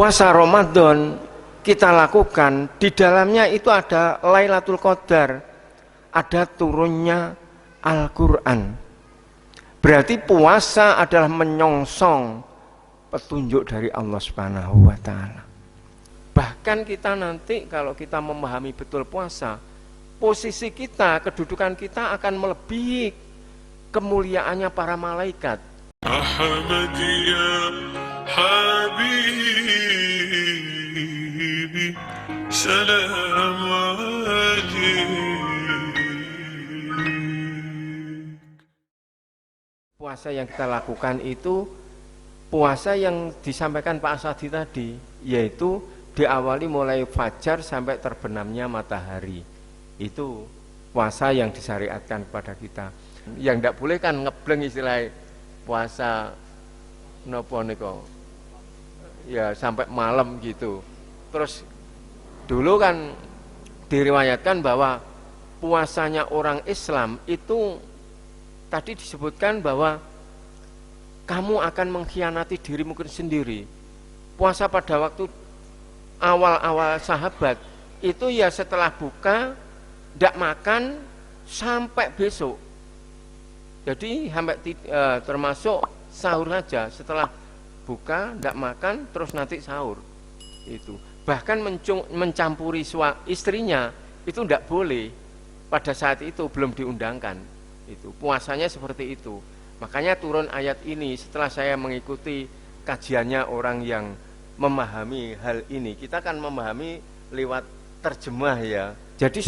puasa Ramadan kita lakukan, di dalamnya itu ada Lailatul Qadar, ada turunnya Al-Quran. Berarti puasa adalah menyongsong petunjuk dari Allah Subhanahu wa Ta'ala. Bahkan kita nanti kalau kita memahami betul puasa, posisi kita, kedudukan kita akan melebihi kemuliaannya para malaikat. Ahmad ya Habibi, salam alaik. Puasa yang kita lakukan itu puasa yang disampaikan Pak Asadi tadi, yaitu diawali mulai fajar sampai terbenamnya matahari. Itu puasa yang disyariatkan kepada kita. Yang tidak boleh kan ngebleng istilah puasa nopo niko, ya sampai malam gitu. Terus dulu kan diriwayatkan bahwa puasanya orang Islam itu tadi disebutkan bahwa kamu akan mengkhianati dirimu sendiri. Puasa pada waktu awal-awal sahabat itu ya setelah buka tidak makan sampai besok. Jadi sampai termasuk sahur saja, setelah buka tidak makan terus nanti sahur. Itu bahkan mencampuri istrinya itu tidak boleh, pada saat itu belum diundangkan. Itu puasanya seperti itu. Makanya turun ayat ini setelah saya mengikuti kajiannya orang yang memahami hal ini. Kita kan memahami lewat terjemah ya. Jadi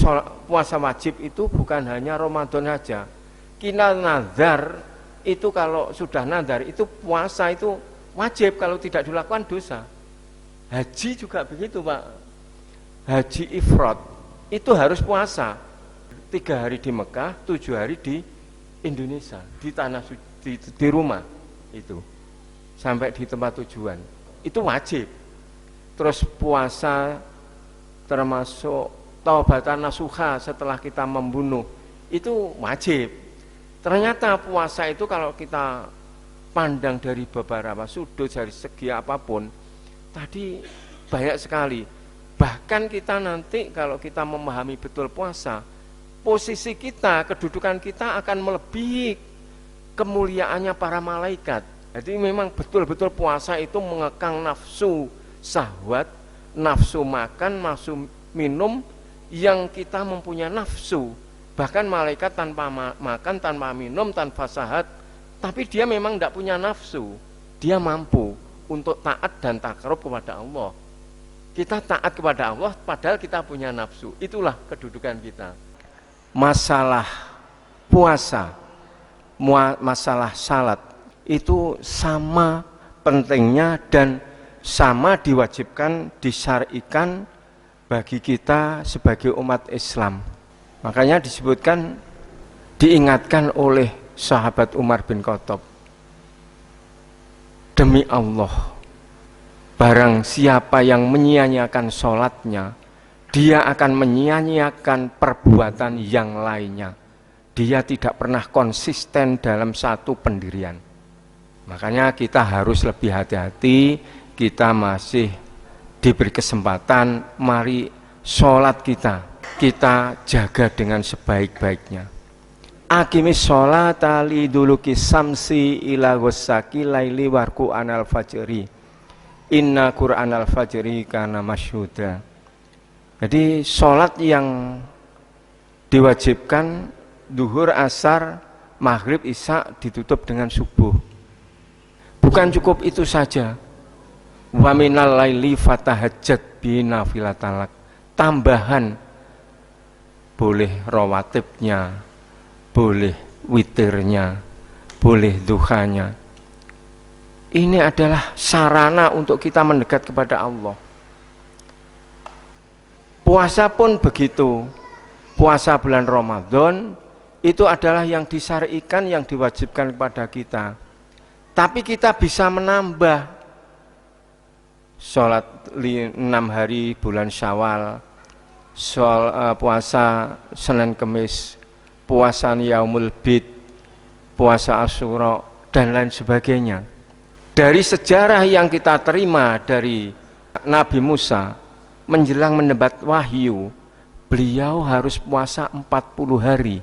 puasa wajib itu bukan hanya Ramadan saja. Kita nazar itu, kalau sudah nazar itu puasa itu wajib, kalau tidak dilakukan dosa. Haji juga begitu Pak. Haji ifrad itu harus puasa. 3 hari di Mekah, 7 hari di Indonesia, di tanah suci, di rumah itu, sampai di tempat tujuan. Itu wajib. Terus puasa termasuk taubatan nasuha setelah kita membunuh, itu wajib. Ternyata puasa itu kalau kita pandang dari beberapa sudut, dari segi apapun, tadi banyak sekali. Bahkan kita nanti kalau kita memahami betul puasa, posisi kita, kedudukan kita akan melebihi kemuliaannya para malaikat. Jadi memang betul-betul puasa itu mengekang nafsu syahwat, nafsu makan, nafsu minum, yang kita mempunyai nafsu. Bahkan malaikat tanpa makan, tanpa minum, tanpa syahwat, tapi dia memang tidak punya nafsu. Dia mampu untuk taat dan takarub kepada Allah. Kita taat kepada Allah padahal kita punya nafsu. Itulah kedudukan kita. Masalah puasa, masalah salat itu sama pentingnya dan sama diwajibkan, disyarikan bagi kita sebagai umat Islam. Makanya disebutkan, diingatkan oleh sahabat Umar bin Khattab, demi Allah, barang siapa yang menyia-nyiakan sholatnya, dia akan menyia-nyiakan perbuatan yang lainnya. Dia tidak pernah konsisten dalam satu pendirian. Makanya kita harus lebih hati-hati. Kita masih diberi kesempatan, mari sholat kita jaga dengan sebaik-baiknya. Aqimis sholata liduluki samsi ila ghosaki laili warku anal fajri, inna qur'anal fajri kana masyhuda. Jadi sholat yang diwajibkan duhur, asar, maghrib, isya ditutup dengan subuh. Bukan cukup itu saja. Wa minal laili fatahajjat bi nafilatalak. Tambahan, boleh rawatibnya, boleh witirnya, boleh duhanya. Ini adalah sarana untuk kita mendekat kepada Allah. Puasa pun begitu. Puasa bulan Ramadan itu adalah yang disyarikan, yang diwajibkan kepada kita. Tapi kita bisa menambah sholat 6 hari bulan Syawal, puasa Senin Kemis, puasa Yaumul Bid, puasa Asyura, dan lain sebagainya. Dari sejarah yang kita terima dari Nabi Musa menjelang mendapat wahyu, beliau harus puasa 40 hari.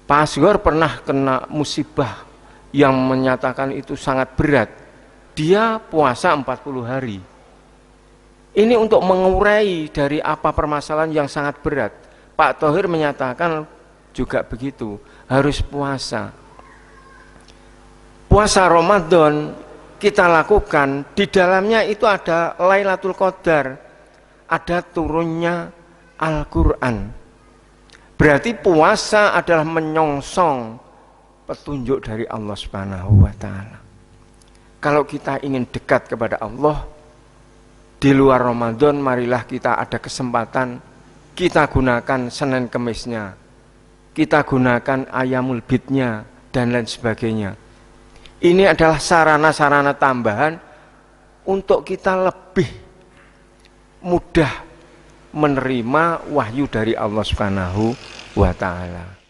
Pak Asghar pernah kena musibah yang menyatakan itu sangat berat. Dia puasa 40 hari. Ini untuk mengurai dari apa permasalahan yang sangat berat. Pak Thohir menyatakan juga begitu, harus puasa. Puasa Ramadan kita lakukan, di dalamnya itu ada Lailatul Qadar, ada turunnya Al-Quran. Berarti puasa adalah menyongsong petunjuk dari Allah Subhanahu wa Ta'ala. Kalau kita ingin dekat kepada Allah di luar Ramadan, marilah kita ada kesempatan, kita gunakan Senin Kemisnya, kita gunakan Ayamul Bidnya dan lain sebagainya. Ini adalah sarana-sarana tambahan untuk kita lebih mudah menerima wahyu dari Allah Subhanahu wa Ta'ala.